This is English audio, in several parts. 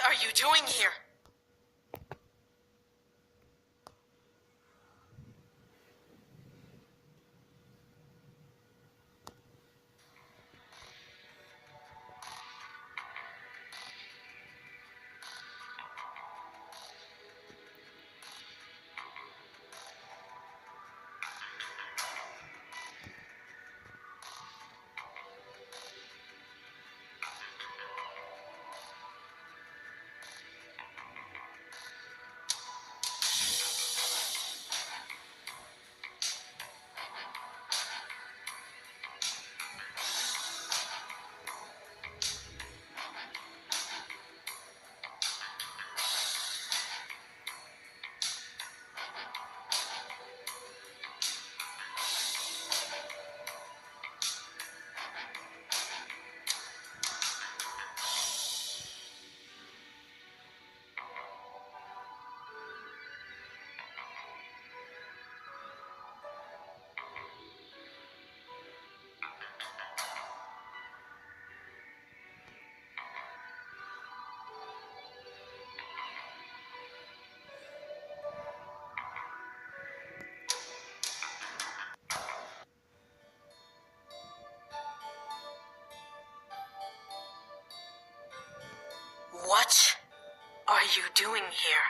What are you doing here? What are you doing here?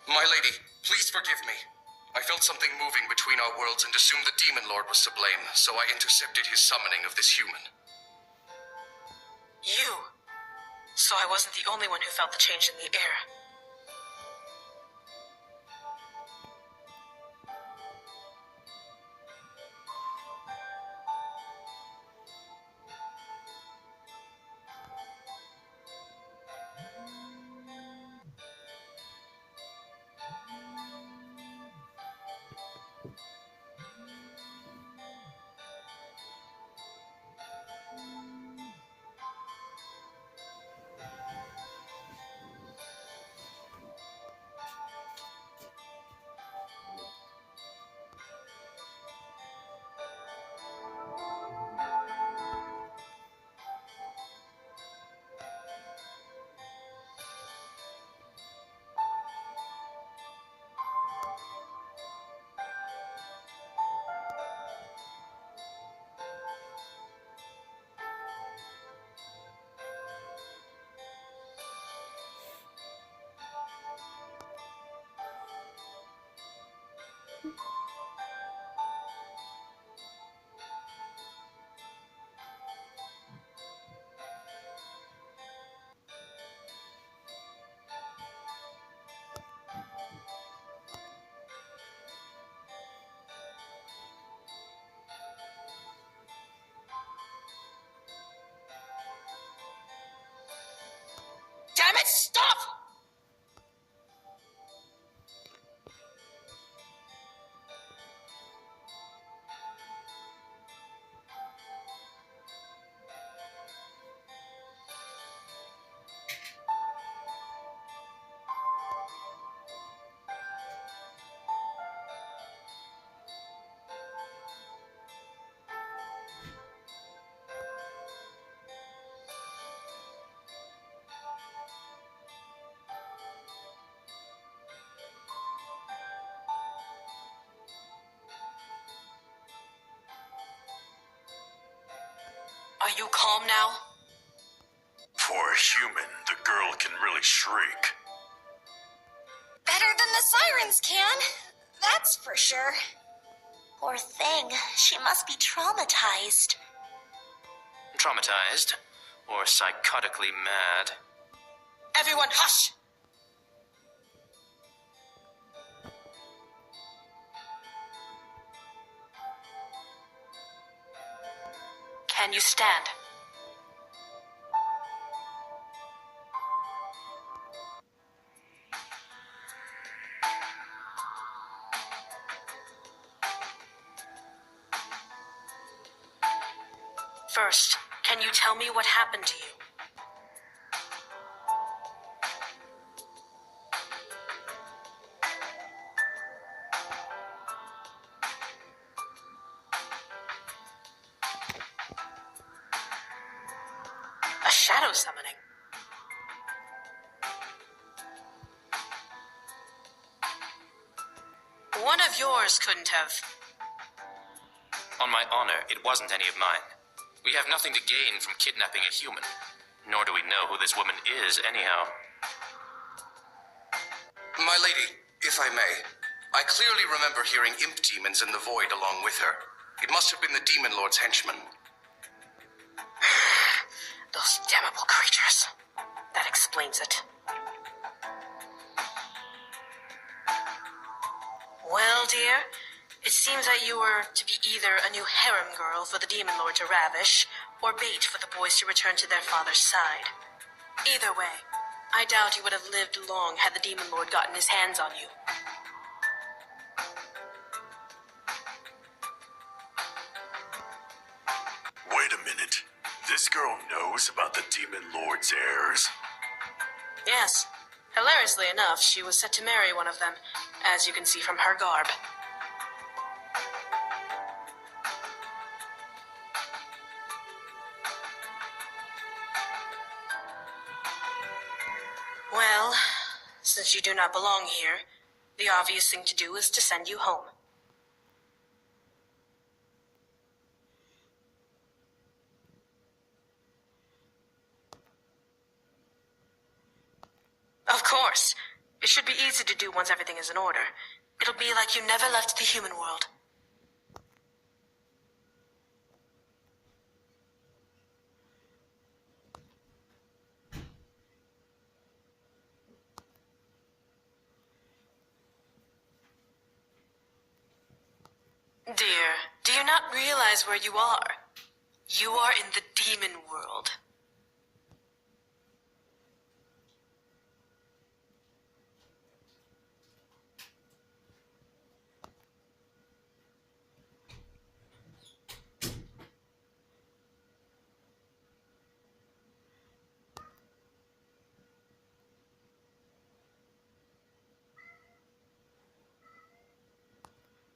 My lady, please forgive me. I felt something moving between our worlds and assumed the Demon Lord was to blame, so I intercepted his summoning of this human. You? So I wasn't the only one who felt the change in the air. Damn it, stop! Are you calm now? For a human, the girl can really shriek. Better than the sirens can, that's for sure. Poor thing, she must be traumatized. Traumatized? Or psychotically mad? Everyone, hush! Can you stand? First, can you tell me what happened to you? A shadow summoning. One of yours couldn't have. On my honor, it wasn't any of mine. We have nothing to gain from kidnapping a human. Nor do we know who this woman is, anyhow. My lady, if I may, I clearly remember hearing imp demons in the void along with her. It must have been the Demon Lord's henchmen. Those damnable creatures. That explains it. Well, dear, it seems that you were to be either a new harem girl for the Demon Lord to ravish, or bait for the boys to return to their father's side. Either way, I doubt you would have lived long had the Demon Lord gotten his hands on you. Wait a minute. This girl knows about the Demon Lord's heirs? Yes. Hilariously enough, she was set to marry one of them, as you can see from her garb. Well, since you do not belong here, the obvious thing to do is to send you home. Of course. It should be easy to do once everything is in order. It'll be like you never left the human world. Dear, do you not realize where you are? You are in the demon world.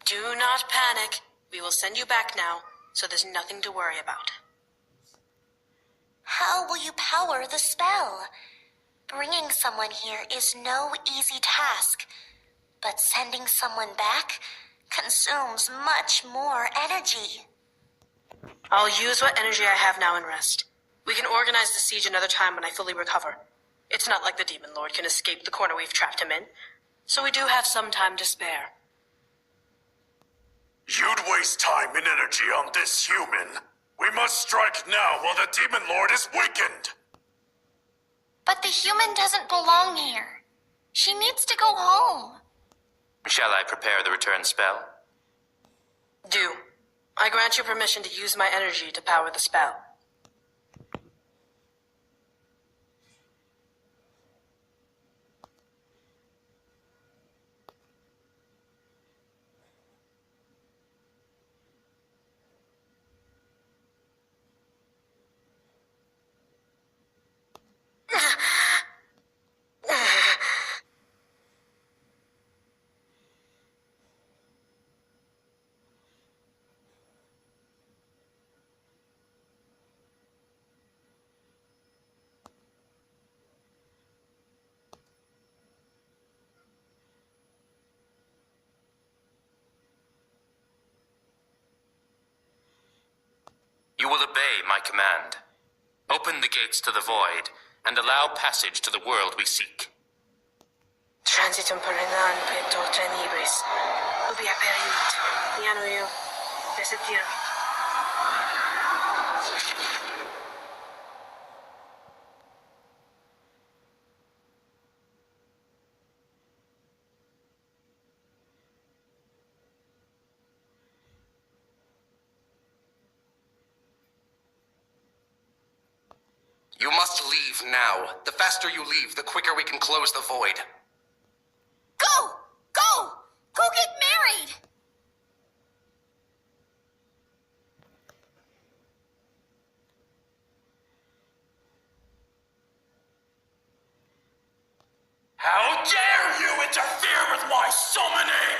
Do not panic. We will send you back now, so there's nothing to worry about. How will you power the spell? Bringing someone here is no easy task, but sending someone back consumes much more energy. I'll use what energy I have now and rest. We can organize the siege another time when I fully recover. It's not like the Demon Lord can escape the corner we've trapped him in, so we do have some time to spare. You'd waste time and energy on this human. We must strike now while the Demon Lord is weakened. But the human doesn't belong here. She needs to go home. Shall I prepare the return spell? Do. I grant you permission to use my energy to power the spell. You will obey my command. Open the gates to the void, and allow passage to the world we seek. Transitum perennan petor trenibris. Ubi aperit. Ianuio. Desetir. You must leave now. The faster you leave, the quicker we can close the void. Go! Go! Go get married! How dare you interfere with my summoning!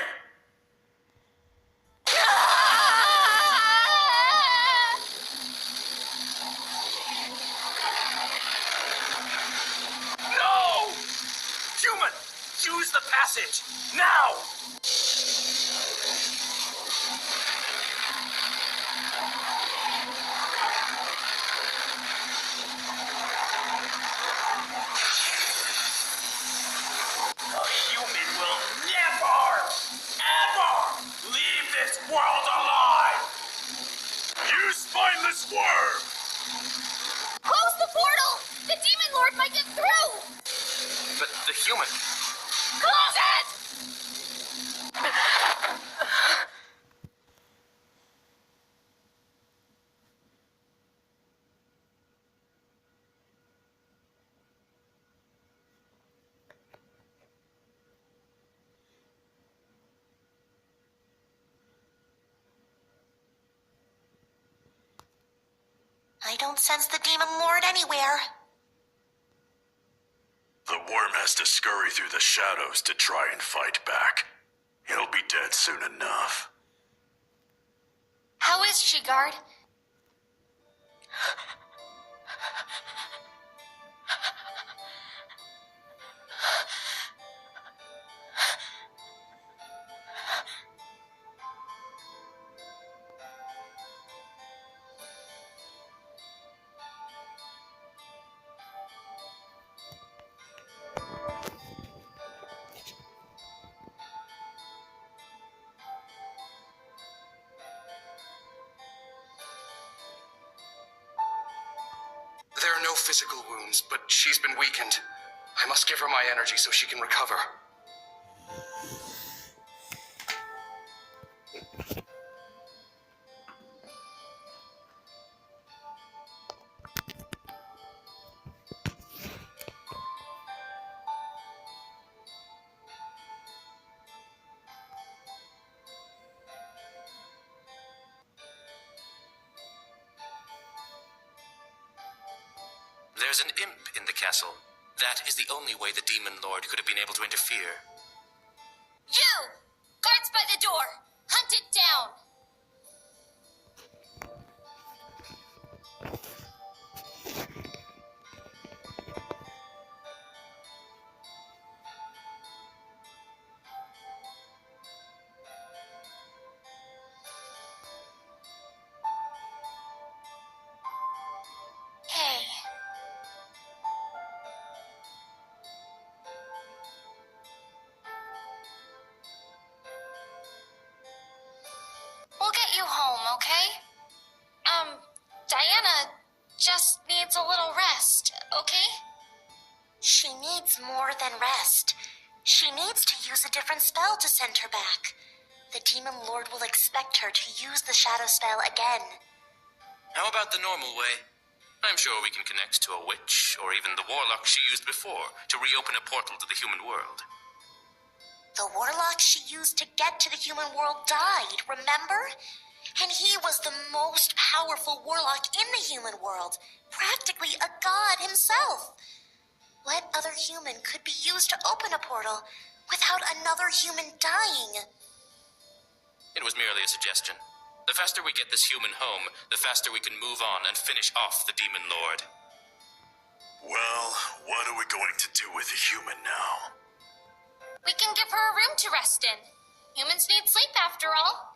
No! Human, use the passage, now! A human will never, ever leave this world alive! You spineless worm! Close the portal! The Demon Lord might get through! But the human... Close it! I don't sense the Demon Lord anywhere. The worm has to scurry through the shadows to try and fight back. He'll be dead soon enough. How is she, guard? There are no physical wounds, but she's been weakened. I must give her my energy so she can recover. There's an imp in the castle. That is the only way the Demon Lord could have been able to interfere. You! Guards by the door! Hunt it down! Hey. We'll get you home, okay? Diana just needs a little rest, okay? She needs more than rest. She needs to use a different spell to send her back. The Demon Lord will expect her to use the shadow spell again. How about the normal way? I'm sure we can connect to a witch, or even the warlock she used before, to reopen a portal to the human world. The warlock she used to get to the human world died, remember? And he was the most powerful warlock in the human world, practically a god himself. What other human could be used to open a portal without another human dying? It was merely a suggestion. The faster we get this human home, the faster we can move on and finish off the Demon Lord. Well, what are we going to do with the human now? We can give her a room to rest in. Humans need sleep after all.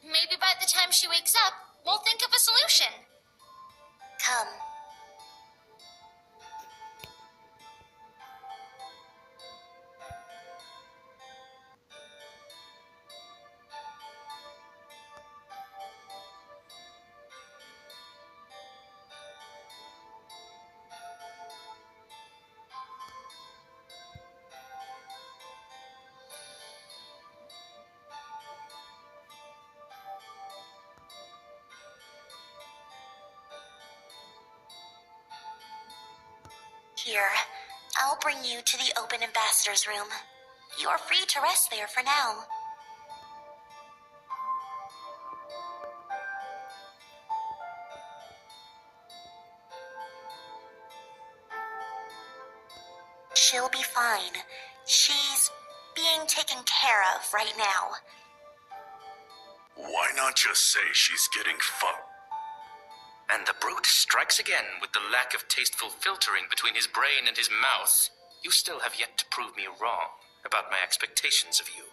Maybe by the time she wakes up, we'll think of a solution. Come. Here, I'll bring you to the open ambassador's room. You're free to rest there for now. She'll be fine. She's being taken care of right now. Why not just say she's getting fucked? And the brute strikes again with the lack of tasteful filtering between his brain and his mouth. You still have yet to prove me wrong about my expectations of you.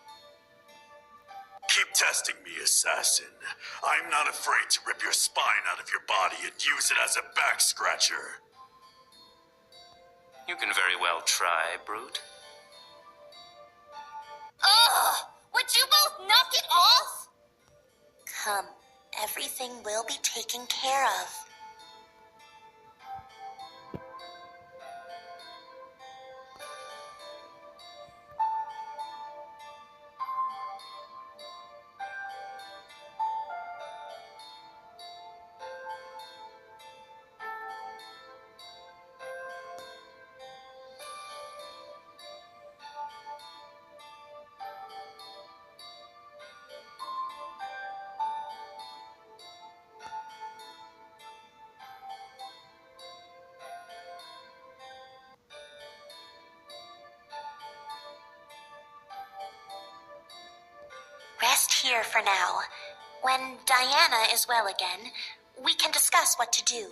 Keep testing me, assassin. I'm not afraid to rip your spine out of your body and use it as a back scratcher. You can very well try, brute. Ugh! Would you both knock it off? Come, everything will be taken care of. Rest here for now. When Diana is well again, we can discuss what to do.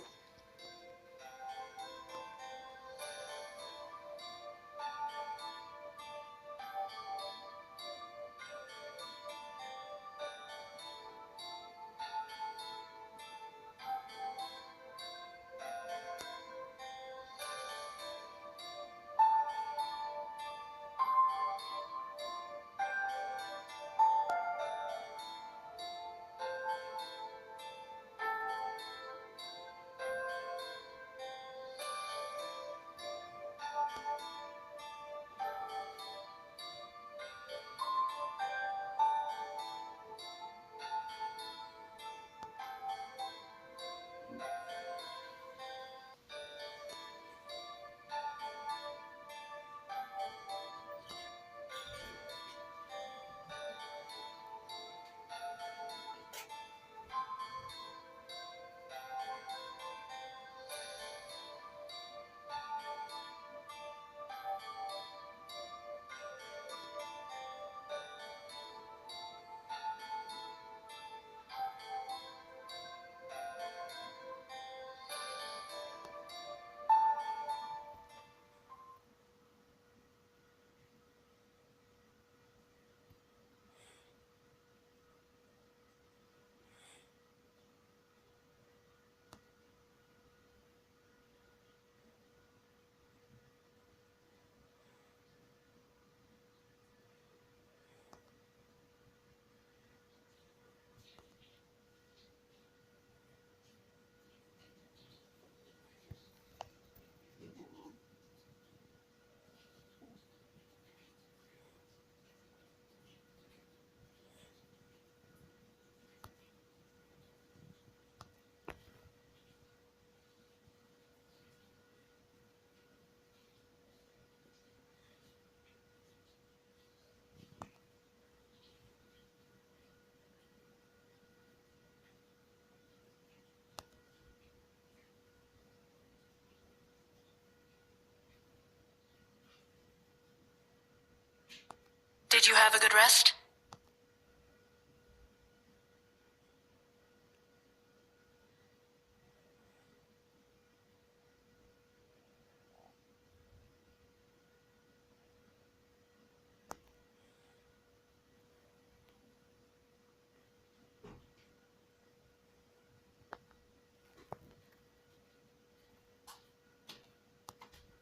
Did you have a good rest?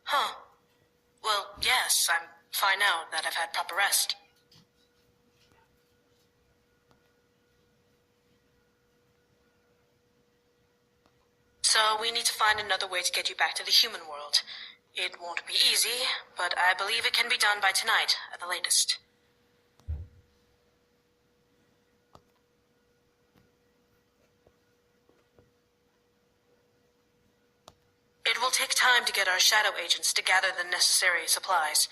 Huh. Well, yes, I'm fine now that I've had proper rest. So we need to find another way to get you back to the human world. It won't be easy, but I believe it can be done by tonight at the latest. It will take time to get our shadow agents to gather the necessary supplies,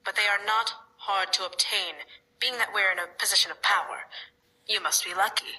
but they are not hard to obtain, being that we're in a position of power. You must be lucky.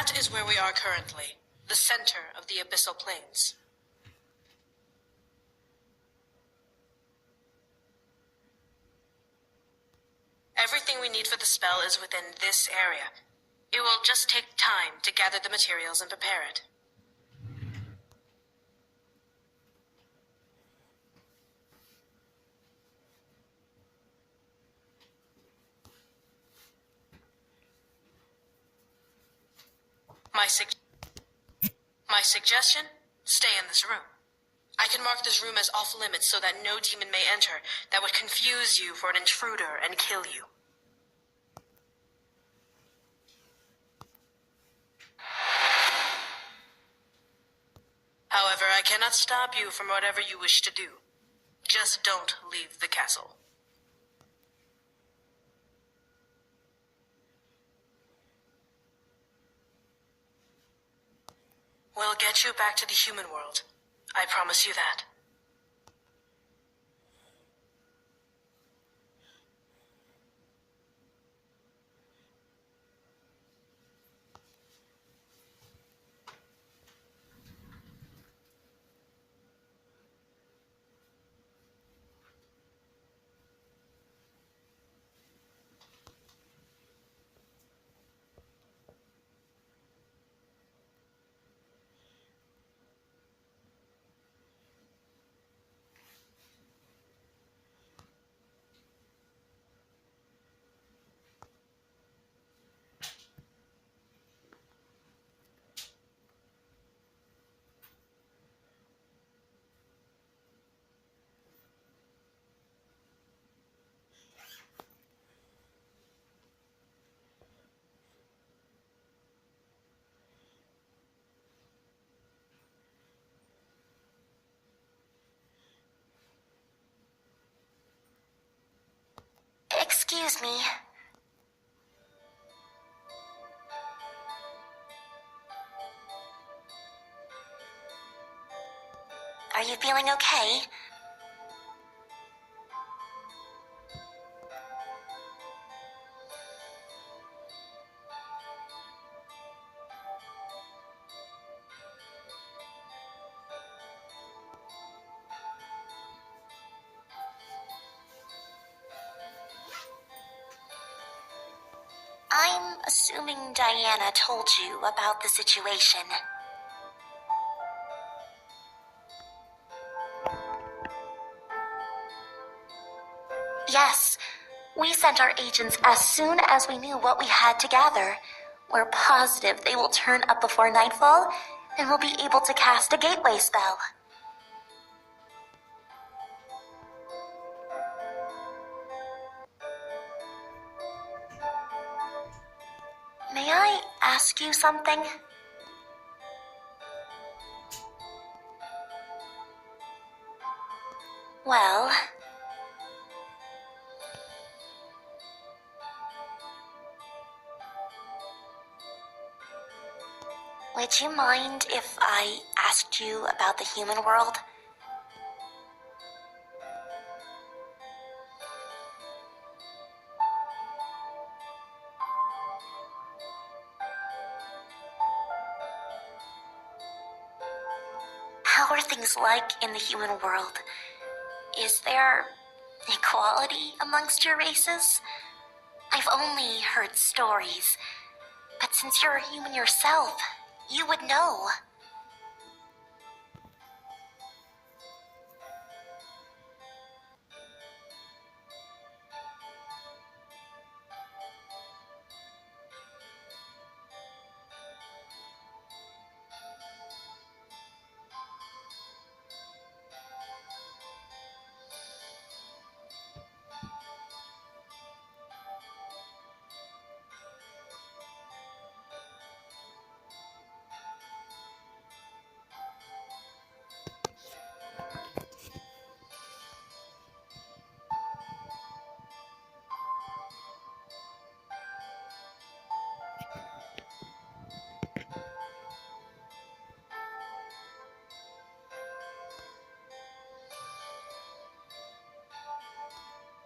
That is where we are currently, the center of the abyssal plains. Everything we need for the spell is within this area. It will just take time to gather the materials and prepare it. My suggestion? Stay in this room. I can mark this room as off limits so that no demon may enter that would confuse you for an intruder and kill you. However, I cannot stop you from whatever you wish to do. Just don't leave the castle. We'll get you back to the human world. I promise you that. Excuse me. Are you feeling okay? I'm assuming Diana told you about the situation. Yes, we sent our agents as soon as we knew what we had to gather. We're positive they will turn up before nightfall, and we'll be able to cast a gateway spell. May I ask you something? Well, would you mind if I asked you about the human world? How are things like in the human world? Is there equality amongst your races? I've only heard stories, but since you're a human yourself, you would know.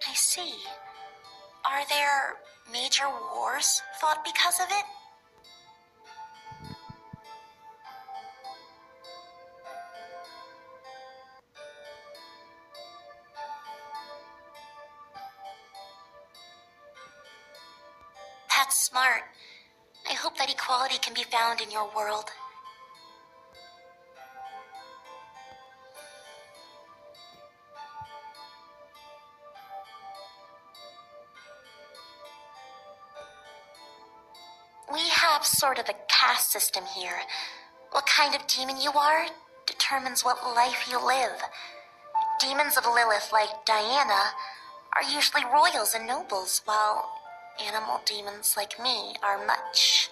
I see. Are there major wars fought because of it? That's smart. I hope that equality can be found in your world. We have sort of a caste system here. What kind of demon you are determines what life you live. Demons of Lilith like Diana are usually royals and nobles, while animal demons like me are much,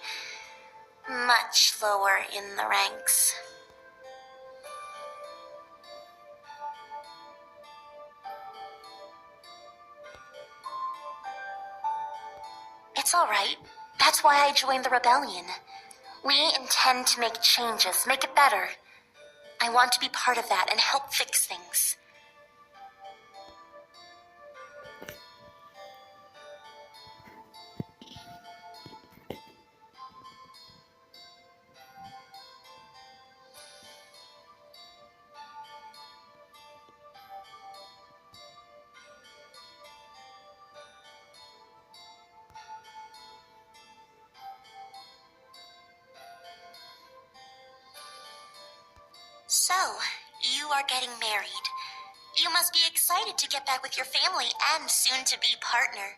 much lower in the ranks. It's all right. That's why I joined the rebellion. We intend to make changes, make it better. I want to be part of that and help fix things. So, you are getting married. You must be excited to get back with your family and soon-to-be partner.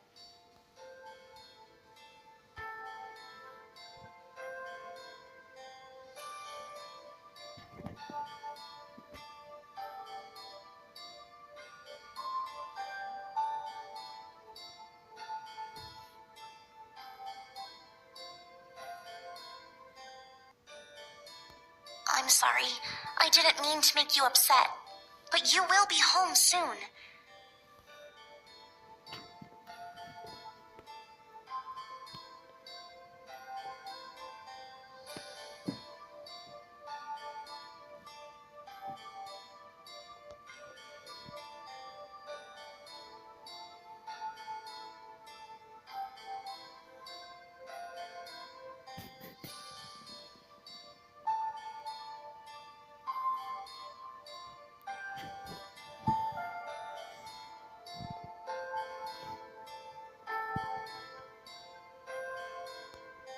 I'm sorry. I didn't mean to make you upset. But you will be home soon.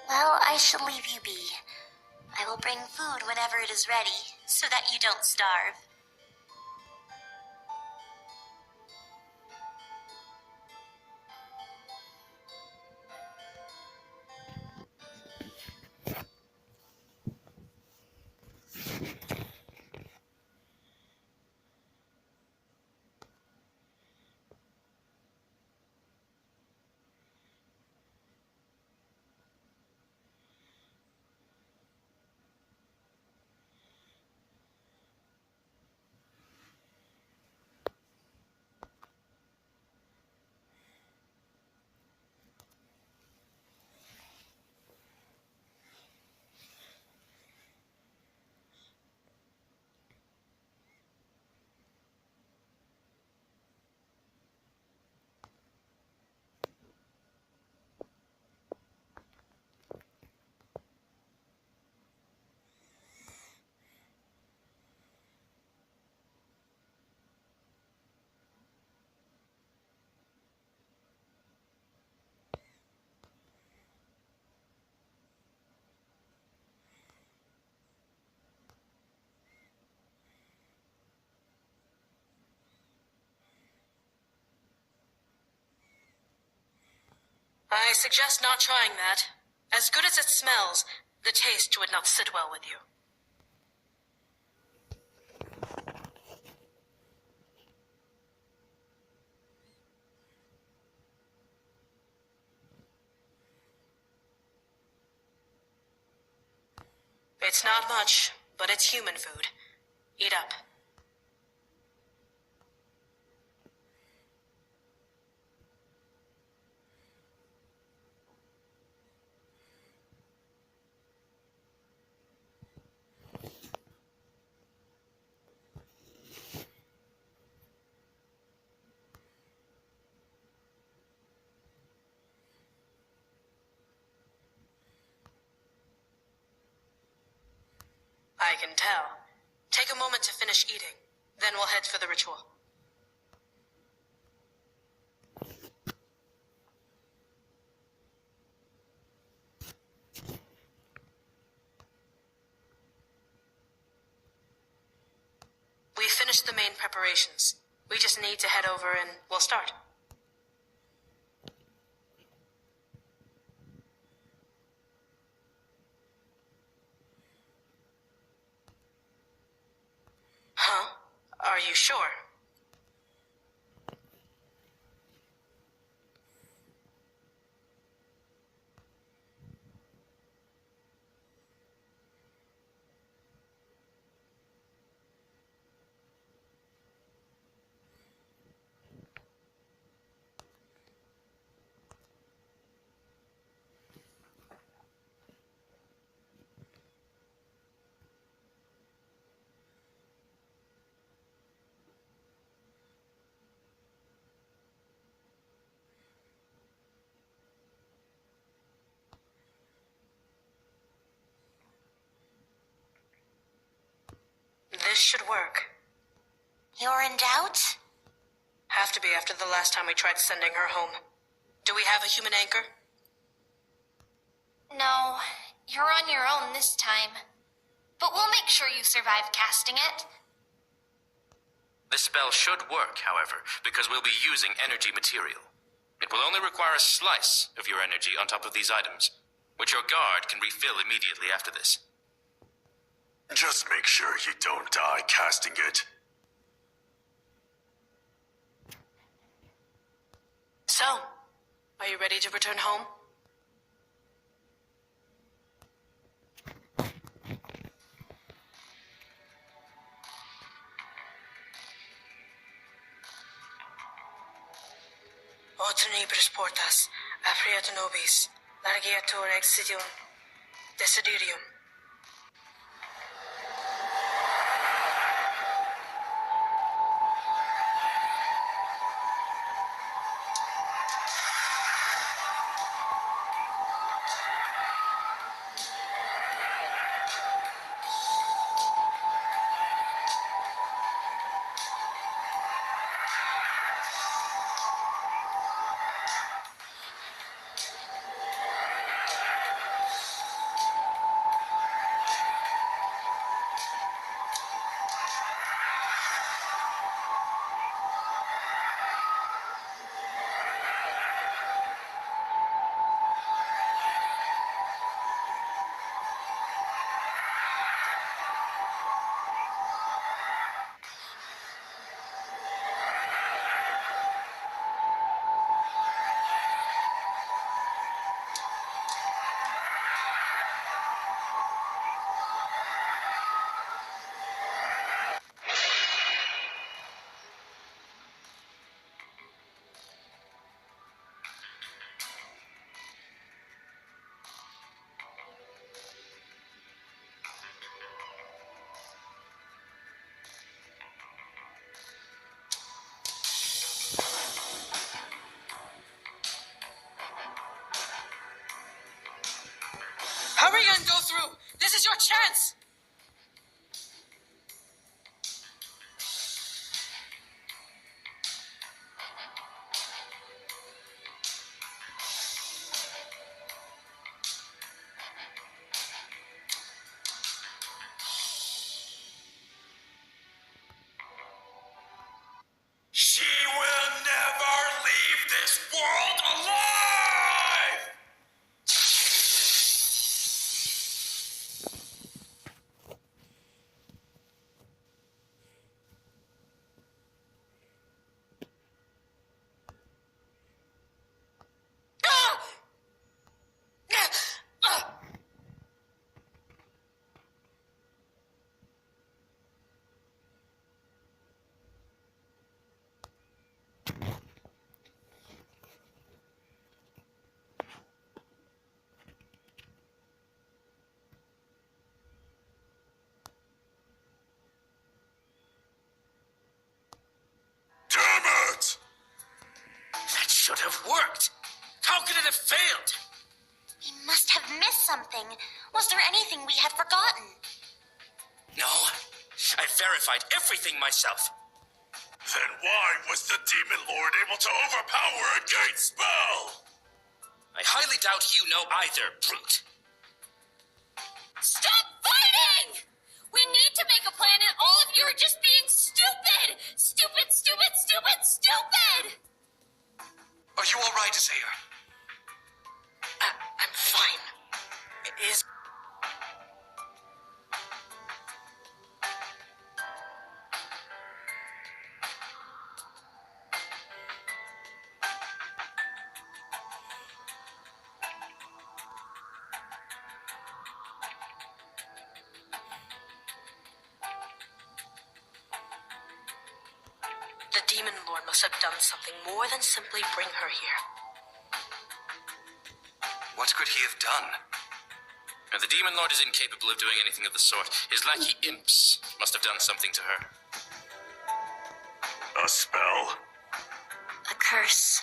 Well, I shall leave you be. I will bring food whenever it is ready, so that you don't starve. I suggest not trying that. As good as it smells, the taste would not sit well with you. It's not much, but it's human food. Eat up. I can tell. Take a moment to finish eating. Then we'll head for the ritual. finished the main preparations. We just need to head over and we'll start. Huh? Are you sure? This should work. You're in doubt? Have to be after the last time we tried sending her home. Do we have a human anchor? No, you're on your own this time. But we'll make sure you survive casting it. The spell should work, however, because we'll be using energy material. It will only require a slice of your energy on top of these items, which your guard can refill immediately after this. Just make sure you don't die casting it. So, are you ready to return home? O tenebris portas, apriat nobis, largiatur exidium, desiderium. Hurry and go through! This is your chance! She will never leave this world alive! Damn it! That should have worked! How could it have failed? We must have missed something. Was there anything we had forgotten? No, I verified everything myself. Then why was the Demon Lord able to overpower a gate spell? I highly doubt you know either, brute. Stop fighting! We need to make a plan and all of you are just being stupid! must have done something more than simply bring her here. What could he have done? And the Demon Lord is incapable of doing anything of the sort. His lackey imps must have done something to her. A spell? A curse.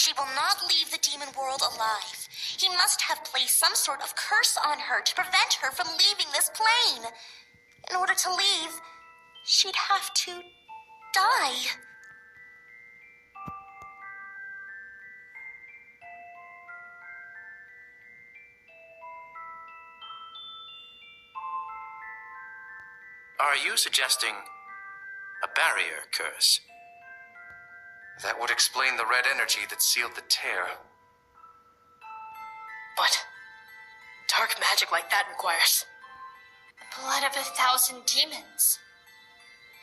She will not leave the demon world alive. He must have placed some sort of curse on her to prevent her from leaving this plane. In order to leave, she'd have to die. Are you suggesting a barrier curse? That would explain the red energy that sealed the tear. What dark magic like that requires? Blood of 1,000 demons.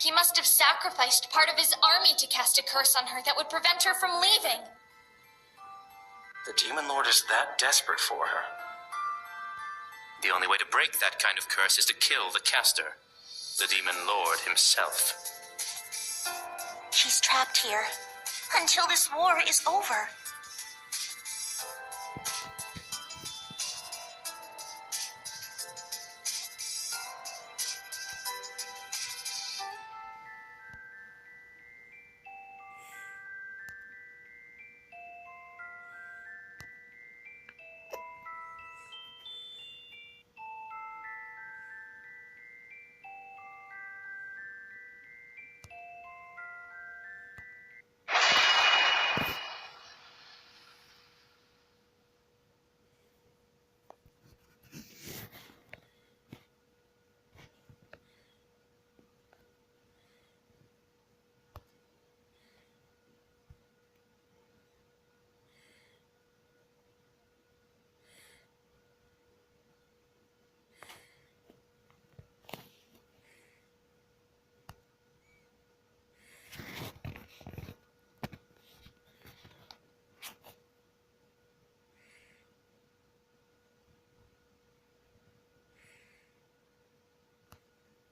He must have sacrificed part of his army to cast a curse on her that would prevent her from leaving. The Demon Lord is that desperate for her. The only way to break that kind of curse is to kill the caster, the Demon Lord himself. She's trapped here until this war is over.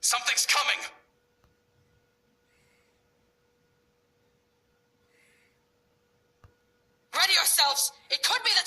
Something's coming! Ready yourselves! It could be the